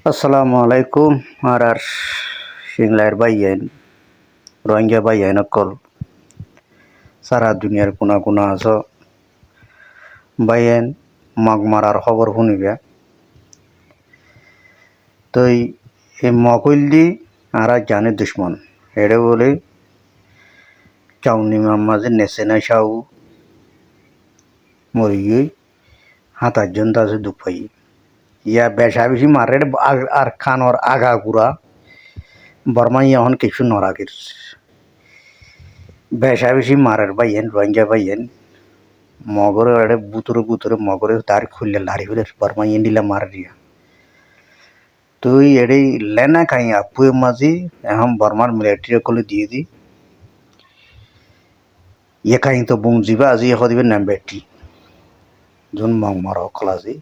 আসসালামু আলাইকুম আর সিংলার ভাইয়েন রোহিঙ্গা ভাইয়েন অকল সারা দুনিয়ার কোনা কোনা আছো ভাইয়েন মগ মারার খবর শুনিবে তই এই মকইল আর জানে দুশ্মন এড়ে বলে চাউনি মাঝে নেচে না সাউ মরি গই ৭-৮ জন আছে দুঃখ পাই ইয়া বেশা বেশি মারে আর খানর আগা গুড়া বর্মা এখন কিছু নরাগির বেশা বেশি মারের ভাইয়েন রোহিঙ্গা ভাইয়েন মগরে এড়ে বুতুরে মগরে তার খুললে লাড়ি ফেলে বর্মা দিলে মার দিয়া তুই এড়ে লেনা খাই আপুয়ে মাঝি এখন বর্মার মিলিটারি কলে দিয়ে দি ইয়ে খাই তো বুম যাবা আজি এখন দিবে নাম বেটি যোন মগ মার অকল আজি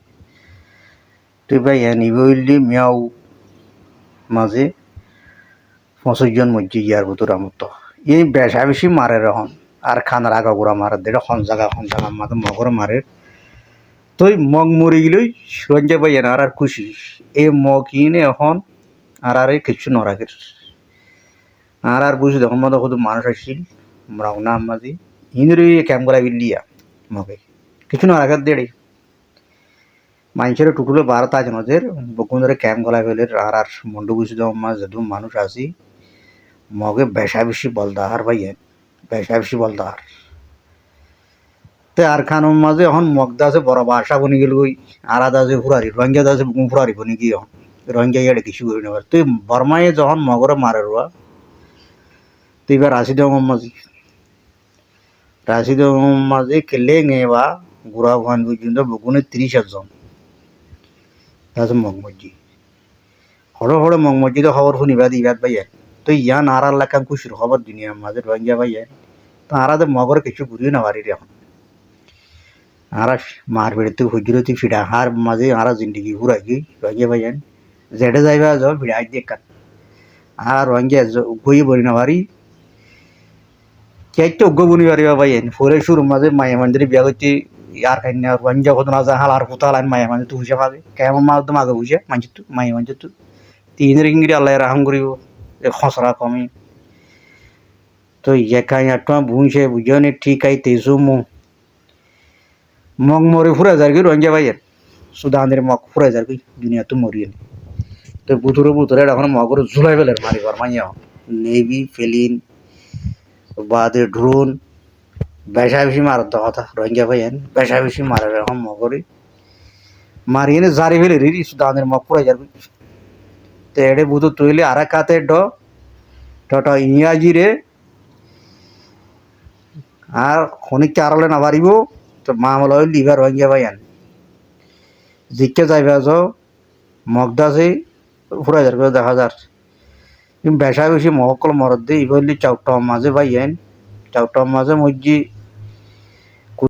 তুই ভাই নিবইলি মিয়াও মাঝে ৫০ জন মধ্যে ইয়ার ভিতর আমার তো এই বেশা বেশি মারে এখন আর খানার আগা গোড়া মারে দেড় খন জায়গা মাঝে মগরে মারে তুই মগ মরি গেলেই রঞ্জা ভাই আর খুশি এই মগ কিনে এখন আর কিছু নরাগের আর বুঝি দেখুন মতো শুধু মানুষ আসছিল রাউনা মাঝি ইন্দ্র ক্যাম্প গলা বিলিয়া মগে কিছু নরাগের দেড়ে মানুষের টুটুলে ১২টা আছে নদের বকুন্দরে ক্যাম্প গলা ফেলে আর মন্ডু বুঝি দেওয়া মাছ যেহেতু মানুষ আসি মগে বেশা বেশি বলদাহার ভাইয়েন বেশা বেশি বলদাহার তে আর খানোর মাঝে এখন মগদা আছে বড় বাসা বনি গেল ওই আলাদা আছে ফুরারি রোহিঙ্গা আছে ফুরারি বনি গিয়ে এখন রোহিঙ্গা ইয়াড়ে কিছু করি নেবার তুই বর্মায় যখন মগরে মারে রোয়া তুই এবার রাশিদ মাঝে কেলে নেবা গুড়া ভান পর্যন্ত বগুনে ৩০ জন আছে মগমজি হড়ে মগমজিতে খবর শুনিবা দিবাত ভাইয়েন তো ইয়ান আর এলাকা খুশির খবর দুনিয়ার মাঝে রোহিঙ্গা ভাইয়েন তো আরাতে মগরে কিছু ঘুরিয়ে না পারি এখন আর মার বেড়ে হুজুরতি ফিডা হার মাঝে আর জিন্দগি ঘুরাই গই রোহিঙ্গা ভাইয়েন যেটা যাইবা যাও ফিডা দিয়ে কান আর রোহিঙ্গা গই বলি না পারি চাইতে অজ্ঞ বনি পারিবা ভাইয়েন ফোরে সুর মাঝে মায়া মন্দিরে বিয়া করতে আর কান্যা রোহিঙ্গা কত না হাল আর কোথাও লাইন মায়া মন্দির তো হুসে পাবে কেমন মাল তো মাগে হুসে মানছি তো মায়া মন্দির তো তিনের ইংরি আল্লাহ রাহাম করিব খসড়া কমে তো একাই আটমা বুঝে বুঝনে ঠিক আই তেজু মগ মরে ফুরা যার কি রোহিঙ্গা ভাইয়ের সুদানের মগ ফুরা যার কি দুনিয়া তো মরিয়ে তো বুতুরে এখন মগরে ঝুলাই ফেলে মারিবার মাইয়া নেভি ফেলিন বাদে ড্রোন বেশা বেশি মারার তো কথা রোহিঙ্গা ভাইয়েন বেশা বেশি মারার এখন মগরে মারিয়ে জারি ফেলে রি সুদানের মগ ফুরা যার তো এড়ে বুধ তৈলে আর কাতে ডটা ইংরাজি রে আর খনিক চারলে না পারিব তো মামলা লিভার রোহিঙ্গা ভাইয়ান জিকে যাইবা যাও মগদাসে ফুরা যার করে দেখা যার বেশা বেশি মহকল মরদ দিয়ে ইবলি চাউটা মাঝে ভাইয়েন চাউটা মাঝে মজি